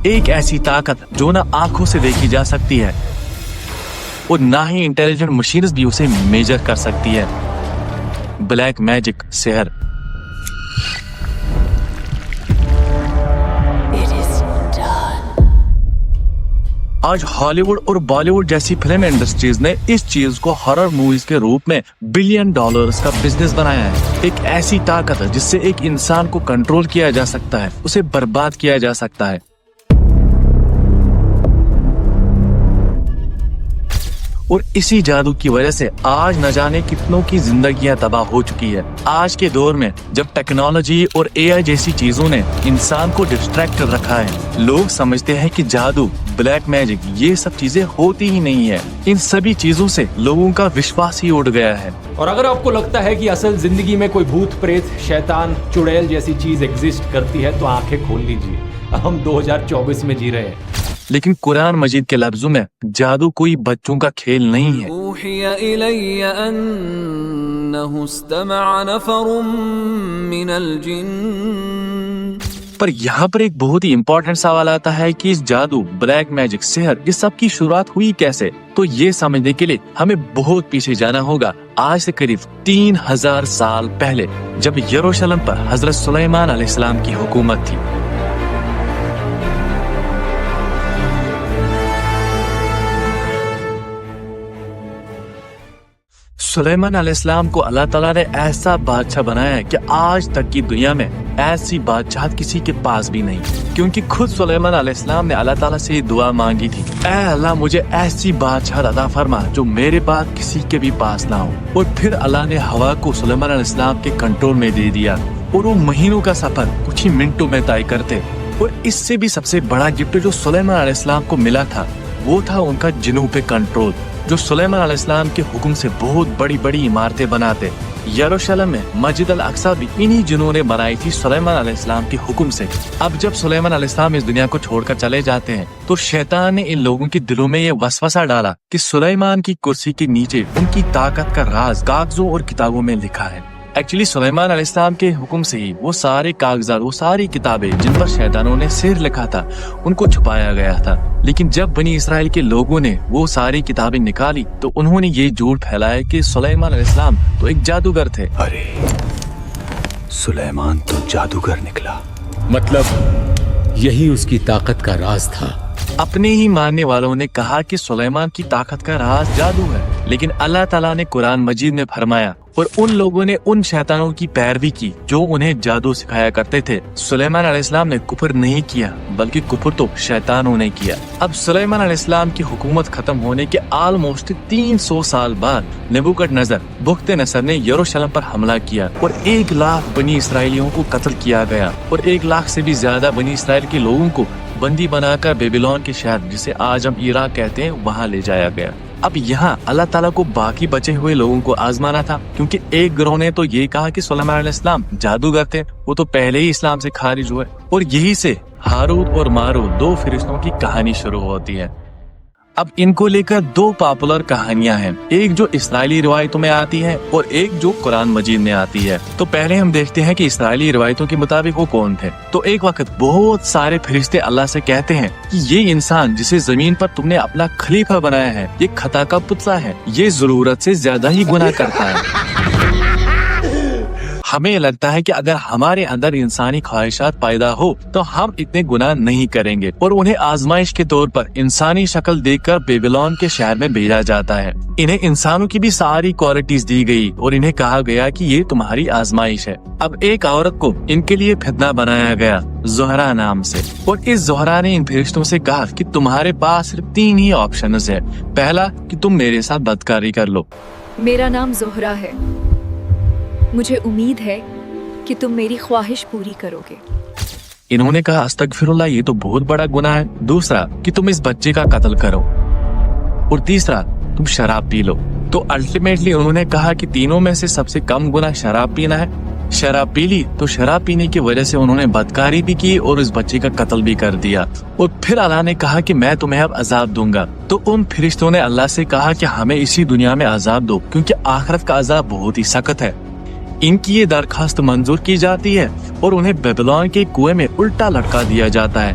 ایک ایسی طاقت جو نہ آنکھوں سے دیکھی جا سکتی ہے اور نہ ہی انٹیلیجنٹ مشینز بھی اسے میجر کر سکتی ہے۔ بلیک میجک، سحر۔ آج ہالی ووڈ اور بالی ووڈ جیسی فلم انڈسٹریز نے اس چیز کو ہارر موویز کے روپ میں بلین ڈالرز کا بزنس بنایا ہے۔ ایک ایسی طاقت جس سے ایک انسان کو کنٹرول کیا جا سکتا ہے، اسے برباد کیا جا سکتا ہے۔ اور اسی جادو کی وجہ سے آج نہ جانے کتنوں کی زندگیاں تباہ ہو چکی ہے۔ آج کے دور میں جب ٹیکنالوجی اور اے آئی جیسی چیزوں نے انسان کو ڈسٹریکٹ رکھا ہے، لوگ سمجھتے ہیں کہ جادو، بلیک میجک، یہ سب چیزیں ہوتی ہی نہیں ہے۔ ان سبھی چیزوں سے لوگوں کا وشواس ہی اٹھ گیا ہے۔ اور اگر آپ کو لگتا ہے کہ اصل زندگی میں کوئی بھوت پریت، شیطان، چڑیل جیسی چیز ایگزسٹ کرتی ہے تو آنکھیں کھول لیجیے، ہم 2024 میں جی رہے ہیں۔ لیکن قرآن مجید کے لفظوں میں جادو کوئی بچوں کا کھیل نہیں ہے۔ اوحی الی انہ استمع نفر من الجن۔ پر یہاں پر ایک بہت ہی امپورٹنٹ سوال آتا ہے کہ اس جادو، بلیک میجک، سحر، اس سب کی شروعات ہوئی کیسے؟ تو یہ سمجھنے کے لیے ہمیں بہت پیچھے جانا ہوگا، آج سے قریب 3000 سال پہلے، جب یروشلم پر حضرت سلیمان علیہ السلام کی حکومت تھی۔ سلیمان علیہ السلام کو اللہ تعالیٰ نے ایسا بادشاہ بنایا کہ آج تک کی دنیا میں ایسی بادشاہت کسی کے پاس بھی نہیں، کیونکہ خود سلیمان علیہ السلام نے اللہ تعالیٰ سے یہ دعا مانگی تھی، اے اللہ مجھے ایسی بادشاہت عطا فرما جو میرے بعد کسی کے بھی پاس نہ ہو۔ اور پھر اللہ نے ہوا کو سلیمان علیہ السلام کے کنٹرول میں دے دیا اور وہ مہینوں کا سفر کچھ ہی منٹوں میں طے کرتے۔ اور اس سے بھی سب سے بڑا گفٹ جو سلیمان علیہ السلام کو ملا تھا وہ تھا ان کا جنوں پہ کنٹرول، جو سلیمان علیہ السلام کے حکم سے بہت بڑی بڑی عمارتیں بناتے۔ یروشلم میں مسجد الاقصی بھی انہی جنوں نے بنائی تھی سلیمان علیہ السلام کے حکم سے۔ اب جب سلیمان علیہ السلام اس دنیا کو چھوڑ کر چلے جاتے ہیں تو شیطان نے ان لوگوں کے دلوں میں یہ وسوسہ ڈالا کہ سلیمان کی کرسی کے نیچے ان کی طاقت کا راز کاغذوں اور کتابوں میں لکھا ہے۔ ایکچولی سلیمان علیہ السلام کے حکم سے ہی وہ سارے کاغذات، وہ ساری کتابیں جن پر شیطانوں نے سحر لکھا تھا، ان کو چھپایا گیا تھا۔ لیکن جب بنی اسرائیل کے لوگوں نے وہ ساری کتابیں نکالی تو انہوں نے یہ جھوٹ پھیلایا کہ سلیمان علیہ السلام تو ایک جادوگر تھے۔ ارے سلیمان تو جادوگر نکلا، مطلب یہی اس کی طاقت کا راز تھا۔ اپنے ہی ماننے والوں نے کہا کہ سلیمان کی طاقت کا راز جادو ہے، لیکن اللہ تعالیٰ نے قرآن مجید میں فرمایا اور ان لوگوں نے ان شیطانوں کی پیروی کی جو انہیں جادو سکھایا کرتے تھے۔ سلیمان علیہ السلام نے کفر نہیں کیا بلکہ کفر تو شیطانوں نے کیا۔ اب سلیمان علیہ السلام کی حکومت ختم ہونے کے آلموسٹ 300 سال بعد نبوکدنضر بخت نصر نے یروشلم پر حملہ کیا اور 1 لاکھ بنی اسرائیلیوں کو قتل کیا گیا اور 1 لاکھ سے بھی زیادہ بنی اسرائیل کے لوگوں کو بندی بنا کر بیبیلون کے شہر جسے آج ہم عراق کہتے ہیں وہاں لے جایا گیا۔ اب یہاں اللہ تعالیٰ کو باقی بچے ہوئے لوگوں کو آزمانا تھا، کیونکہ ایک گروہ نے تو یہ کہا کہ سلیمان علیہ السلام جادوگر تھے، وہ تو پہلے ہی اسلام سے خارج ہوئے، اور یہی سے ہاروت اور ماروت 2 فرشتوں کی کہانی شروع ہوتی ہے۔ اب ان کو لے کر 2 پاپولر کہانیاں ہیں، ایک جو اسرائیلی روایتوں میں آتی ہے اور ایک جو قرآن مجید میں آتی ہے۔ تو پہلے ہم دیکھتے ہیں کہ اسرائیلی روایتوں کے مطابق وہ کون تھے۔ تو ایک وقت بہت سارے فرشتے اللہ سے کہتے ہیں کہ یہ انسان جسے زمین پر تم نے اپنا خلیفہ بنایا ہے یہ خطا کا پتلا ہے، یہ ضرورت سے زیادہ ہی گناہ کرتا ہے۔ ہمیں لگتا ہے کہ اگر ہمارے اندر انسانی خواہشات پیدا ہو تو ہم اتنے گناہ نہیں کریں گے، اور انہیں آزمائش کے طور پر انسانی شکل دیکھ کر بیبیلون کے شہر میں بھیجا جاتا ہے۔ انہیں انسانوں کی بھی ساری کوالٹیز دی گئی اور انہیں کہا گیا کہ یہ تمہاری آزمائش ہے۔ اب ایک عورت کو ان کے لیے فتنہ بنایا گیا زہرا نام سے، اور اس زہرا نے ان فرشتوں سے کہا کہ تمہارے پاس صرف 3 ہی آپشنز ہیں۔ پہلا کہ تم میرے ساتھ بدکاری کر لو۔ میرا نام زہرا ہے، مجھے امید ہے کہ تم میری خواہش پوری کرو گے۔ انہوں نے کہا استغفر اللہ، یہ تو بہت بڑا گناہ ہے۔ دوسرا کہ تم اس بچے کا قتل کرو، اور تیسرا تم شراب پی لو۔ تو الٹیمیٹلی انہوں نے کہا کہ تینوں میں سے سب سے کم گناہ شراب پینا ہے۔ شراب پی لی تو شراب پینے کی وجہ سے انہوں نے بدکاری بھی کی اور اس بچے کا قتل بھی کر دیا۔ اور پھر اللہ نے کہا کہ میں تمہیں اب عذاب دوں گا۔ تو ان فرشتوں نے اللہ سے کہا کہ ہمیں اسی دنیا میں عذاب دو، کیونکہ آخرت کا عذاب بہت ہی سخت ہے۔ ان کی یہ درخواست منظور کی جاتی ہے اور انہیں بیبیلون کے کنویں میں الٹا لٹکا دیا جاتا ہے۔